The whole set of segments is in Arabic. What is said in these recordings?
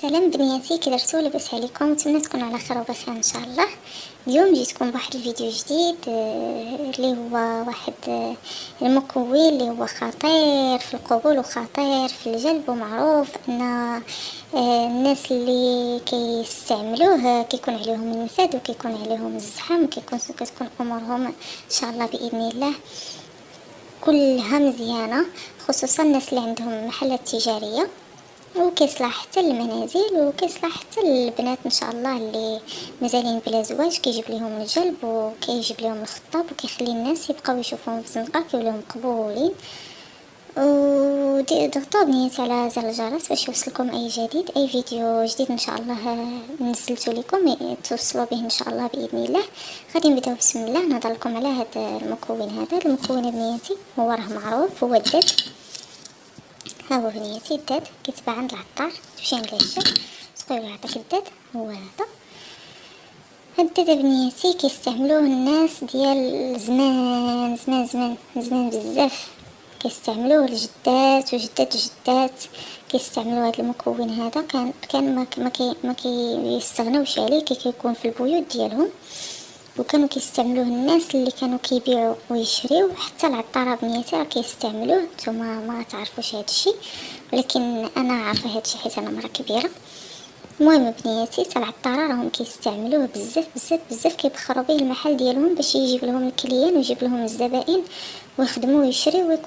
سلام بنياتي، كي درتو؟ لاباس عليكم؟ نتمنى تكونوا على خير وبخير ان شاء الله. اليوم جيتكم بواحد الفيديو جديد اللي هو واحد المكون اللي هو خطير في القبول وخطير في الجلب، ومعروف ان الناس اللي كيستعملوه كيكون عليهم النفاذ وكيكون عليهم الزحام كتكون امورهم ان شاء الله باذن الله كلها مزيانه، خصوصا الناس اللي عندهم محلات تجاريه، وكيصلح حتى للمنازل وكيصلح حتى للبنات ان شاء الله اللي مازالين بلا زواج. كيجيب لهم الجلب وكيجيب لهم الخطاب وكيخلي الناس يبقاو يشوفوهم في الزنقه كيوليو مقبولين. ضغطوا بنيت على زر الجرس باش يوصلكم اي جديد، اي فيديو جديد ان شاء الله نزلته لكم توصلوا به ان شاء الله باذن الله. غادي نبداو بسم الله. نهضر لكم على هذا المكون. هذا المكون بنياتي هو راه معروف، هو الدد. ها هو بنياتي الداد، كيتباع عند العطار، تمشي عند العشاء تقول له عطاك الداد. هو هذا الداد بنياتي كيستعملوه الناس ديال زمان زمان زمان زمان بزاف، كيستعملوه الجدات وجدات الجدات كيستعملوا هذا المكون هذا. كان ما كيستغناوش عليه، كيكون في البيوت ديالهم، وكانوا كيستعملوه الناس اللي كانوا كيبيعوا ويشريوا، حتى العطاره بنياتي راه كيستعملوه. نتوما ما تعرفوش هذا الشيء، ولكن انا عارفه هذا الشيء حيت انا مرا كبيره. المهم بنياتي حتى العطاره راهم كيستعملوه بزاف بزاف بزاف، كيبخروا به المحل ديالهم باش يجيب لهم الكليان ويجيب لهم الزبائن ويخدموا ويشريوا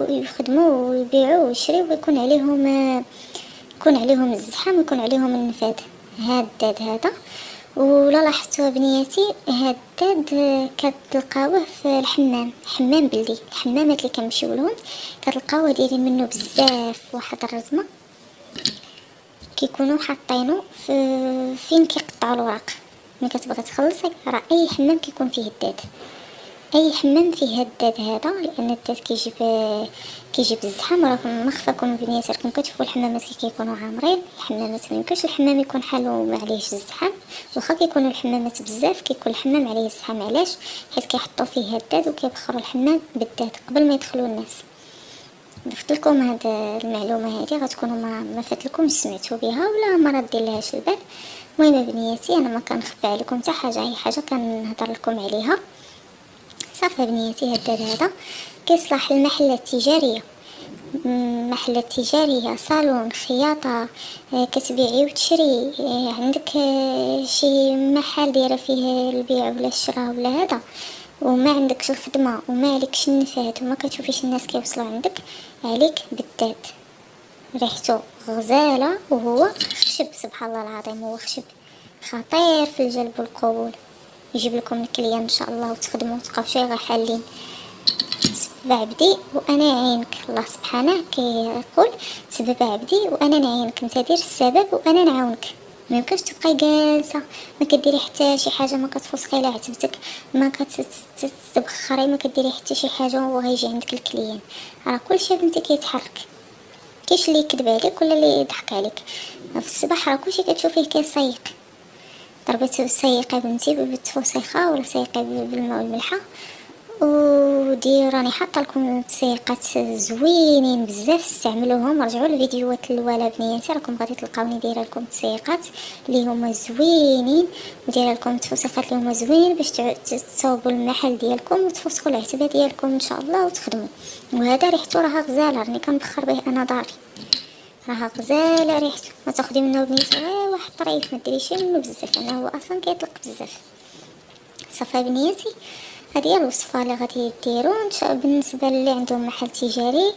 يخدموا ويبيعوا ويشريوا، يكون عليهم الزحام ويكون عليهم النفاذ. هذا الداد هذا، ولا لاحظتوا بنياتي هاد الداد كتلقاوه في الحمام، حمام بلدي، الحمامات اللي كنمشيو لهم كتلقاوه دايرين منه بزاف واحد الرزمه، كيكونوا حاطينه في فين كيقطعوا الوراق. ملي كتبغي تخلصي راه اي حمام كيكون فيه الداد، اي حمام فيه الداد هذا، لان الداد كيجيب الزحام. راكم مخفاكم بنيات، راكم كتشوفوا الحمامات كيكونوا عامرين. الحمامات ما يمكنش الحمام يكون حالو ما عليهش الزحام، واخا كيكونوا الحمامات بزاف كيكون الحمام عليه الزحام. علاش؟ حيت كيحطوا فيه الداد وكيبخروا الحمام بالداد قبل ما يدخلوا الناس. ضفت لكم هاد المعلومه هذه، غتكونوا ما فاتلكمش سمعتوا بها ولا ما ردي لهاش البال. المهم بنياتي انا ما كنخبي عليكم حتى حاجه، اي حاجه كنهضر لكم عليها صافي. بنياتي هاد هذا كيصلح المحلات التجاريه، محلات تجاريه، صالون، خياطه، كتبيعي وتشري، عندك شي محل دايره فيه البيع ولا الشراء ولا هذا، وما عندكش الخدمه وما عليكش النفاذ وما كتشوفيش الناس كيوصلوا عندك، عليك بالداد. ريحته غزاله وهو خشب، سبحان الله العظيم، هو خشب خطير في الجلب والقبول. يجيب لكم الكليان ان شاء الله وتخدموا وتبقاو شي غير حالين. سبب عبدي وانا نعينك، الله سبحانه كيقول سبب عبدي وانا نعينك، انت دير السبب وانا نعاونك. ما يمكنش تبقاي جالسه ما كديري حتى شي حاجه، ما كتفوسخي لا عتبتك، ما كتبخري، ما كديري حتى شي حاجه وغيجي عندك الكليان. راه كلشي بنتي كيتحرك، كاينش اللي يكذب عليك ولا اللي يضحك عليك. في الصباح راه كلشي كتشوفيه كيصيق، ضربتي سيقي بنتي بالتفوسيخه ولا سيقي بالماء والملحه، ودي راني حاطه لكم تسيقات زوينين بزاف، استعملوهم. رجعوا للفيديوهات الاولى بنياتي، راكم غادي تلقاوني دايره لكم تسيقات اللي هما زوينين، ودايره لكم تفوسخات اللي هما زوينين باش تصاوبوا المحل ديالكم وتفوسخوا العتبه ديالكم ان شاء الله وتخدموا. وهذا ريحته راها غزاله، راني كنبخر به انا داري، راها غزاله ريحته. ما تاخدي منه بنيتي غير واحد طريف، ما ديريش منه بزاف، انا هو اصلا كيطلق بزاف. صافي بنياتي هذه هي الوصفه اللي غادي ديروا بالنسبه اللي عندهم محل تجاري.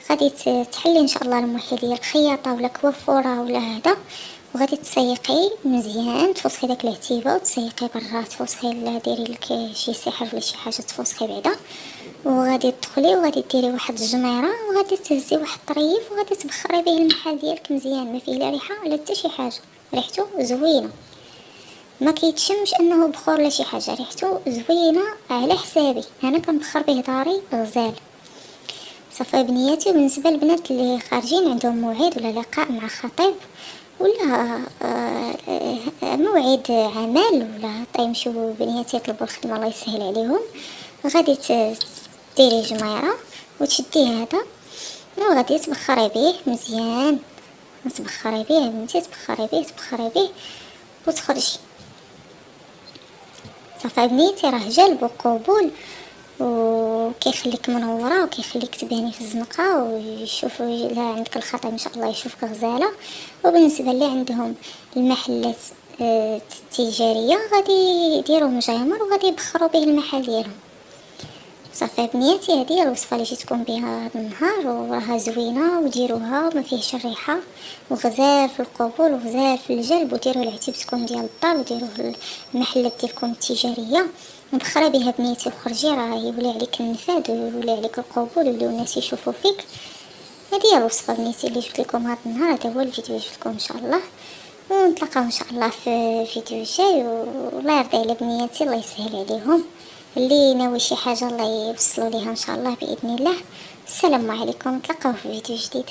غادي تحلي ان شاء الله المحل ديال الخياطه ولا كوافوره ولا هذا، وغادي تسيقي مزيان، تفوسخي داك العتيبه وتسيقي برا، تفوسخي لا ديري لك شي سحر ولا شي حاجه تفوسخي بعدا، وغادي تدخلي وغادي ديري واحد الجميره وغادي تهزي واحد الطريف وغادي تبخري به المحل ديالك مزيان، ما فيه لا ريحه ولا حتى شي حاجه، ريحته زوينه، ما كيتشمش انه بخور ولا شي حاجه، ريحته زوينه على حسابي، انا كنبخر به داري غزال. صافي بنياتي. بالنسبه للبنات اللي خارجين عندهم موعد ولا لقاء مع خطيب ولا موعد عمل ولا يمشيو بنياتي يطلبوا الخدمه الله يسهل عليهم، غادي ديري جميره وتشدي هذا وغادي تبخري به مزيان تبخري به بنتي، تبخري به وتخرجي صافي. بنيتي راه جلب وقبول، وكيخليك منوره وكيخليك تباني في الزنقه، ويشوفوا لا عندك الخطا ان شاء الله يشوفك غزاله. وبالنسبه اللي عندهم المحلات التجاريه غادي يديروا مجامر وغادي يبخروا به المحل ديالهم صافي. بنياتي هذه الوصفه اللي جيتكم بها هذا النهار، وراها زوينه وديروها وما فيهش الريحه، وغزال في القبول وغزال في الجلب، وديروه لعتيبتكم ديال الدار وديروه المحلات ديالكم التجاريه وبخري بها بنيتي وخرجي، راه يولي عليك النفاذ ويولي عليك القبول ويوليو الناس يشوفوا فيك. هذه هي الوصفه بنيتي اللي جبت لكم هذا النهار. هذا هو الفيديو جبتكم ان شاء الله، ونتلاقاو ان شاء الله في فيديو جاي. والله يرضي على بنياتي، الله يسهل عليهم، اللي ناوي شي حاجه الله يوصلوا ليها ان شاء الله باذن الله. السلام عليكم، نتلاقاو في فيديو جديد.